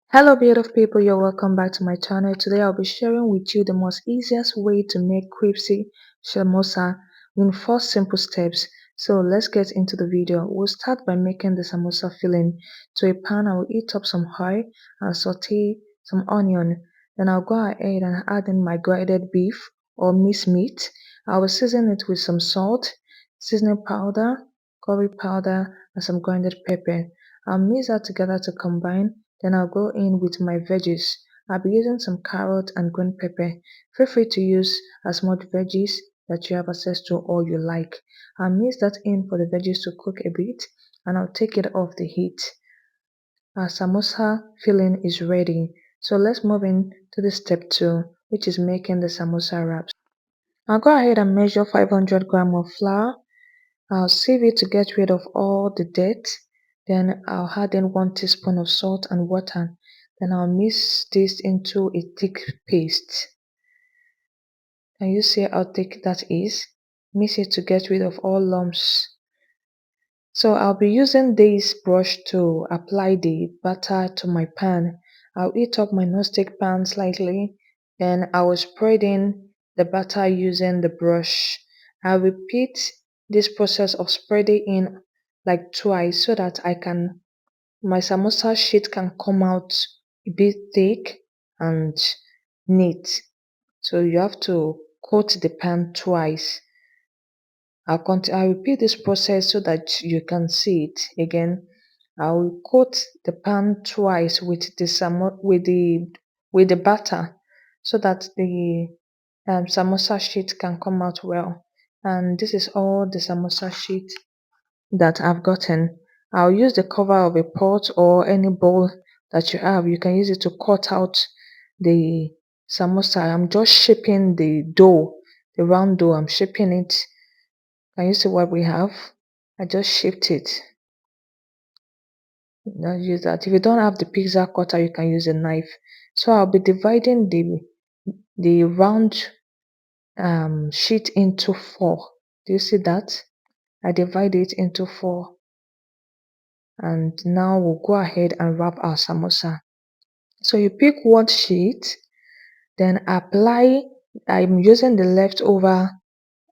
Hello beautiful people, you're welcome back to my channel. Today I'll be sharing with you the most easiest way to make crispy samosa in 4 simple steps. So let's get into the video. We'll start by making the samosa filling. To a pan, I will heat up some oil and saute some onion. Then I'll go ahead and add in my grated beef or minced meat. I will season it with some salt, seasoning powder, curry powder, and some grounded pepper. I'll mix that together to combine. Then I'll go in with my veggies. I'll be using some carrot and green pepper. Feel free to use as much veggies that you have access to or you like. I'll mix that in for the veggies to cook a bit and I'll take it off the heat. Our samosa filling is ready. So let's move in to the step 2, which is making the samosa wraps. I'll go ahead and measure 500 grams of flour. I'll sieve it to get rid of all the dirt. Then I'll add in 1 teaspoon of salt and water. Then I'll mix this into a thick paste. Can you see how thick that is? Mix it to get rid of all lumps. So I'll be using this brush to apply the batter to my pan. I'll heat up my non-stick pan slightly. Then I will spread in the batter using the brush. I'll repeat this process of spreading in like twice so that my samosa sheet can come out a bit thick and neat. So you have to coat the pan twice. I'll repeat this process so that you can see it again. I will coat the pan twice with the batter so that the samosa sheet can come out well. And this is all the samosa sheet that I've gotten. I'll use the cover of a pot or any bowl that you have. You can use it to cut out the samosa. I'm just shaping the dough, the round dough. I'm shaping it. Can you see what we have? I just shaped it. Don't use that. If you don't have the pizza cutter, you can use a knife. So I'll be dividing the round sheet into 4. Do you see that? I divide it into 4. And now we'll go ahead and wrap our samosa. So you pick one sheet, then I'm using the leftover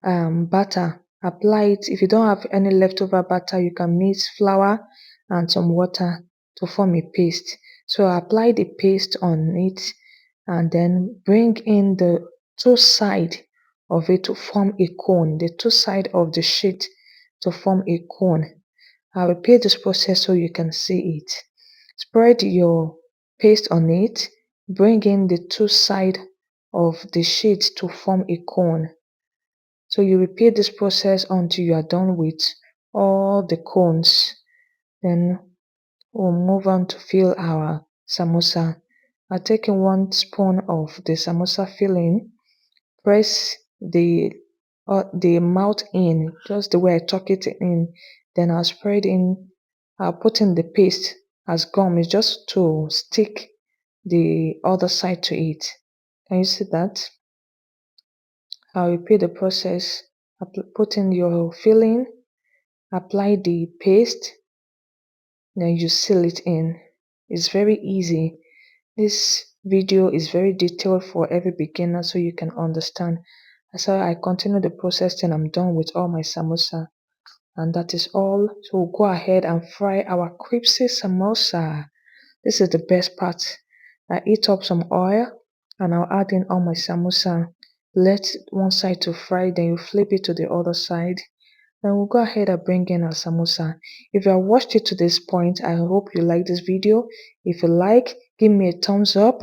batter. Apply it. If you don't have any leftover batter, you can mix flour and some water to form a paste. So apply the paste on it and then bring in the 2 sides of it to form a cone, the 2 sides of the sheet to form a cone. I'll repeat this process so you can see it. Spread your paste on it, bring in the 2 sides of the sheet to form a cone. So you repeat this process until you are done with all the cones. Then we'll move on to fill our samosa. I'll take 1 spoon of the samosa filling, press the mouth in, just the way I tuck it in. Then I'll put in the paste as gum. It's just to stick the other side to it. Can you see that? I'll repeat the process. Put in your filling, apply the paste, then you seal it in. It's very easy. This video is very detailed for every beginner so you can understand. So I continue the process and I'm done with all my samosa. And that is all. So we'll go ahead and fry our crispy samosa. This is the best part. I heat up some oil and I'll add in all my samosa. Let one side to fry, then you flip it to the other side. Then we'll go ahead and bring in our samosa. If you have watched it to this point, I hope you like this video. If you like, give me a thumbs up.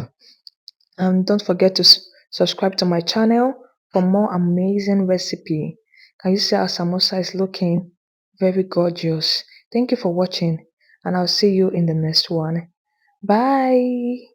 And don't forget to subscribe to my channel for more amazing recipe. Can you see our samosa is looking very gorgeous? Thank you for watching and I'll see you in the next one. Bye.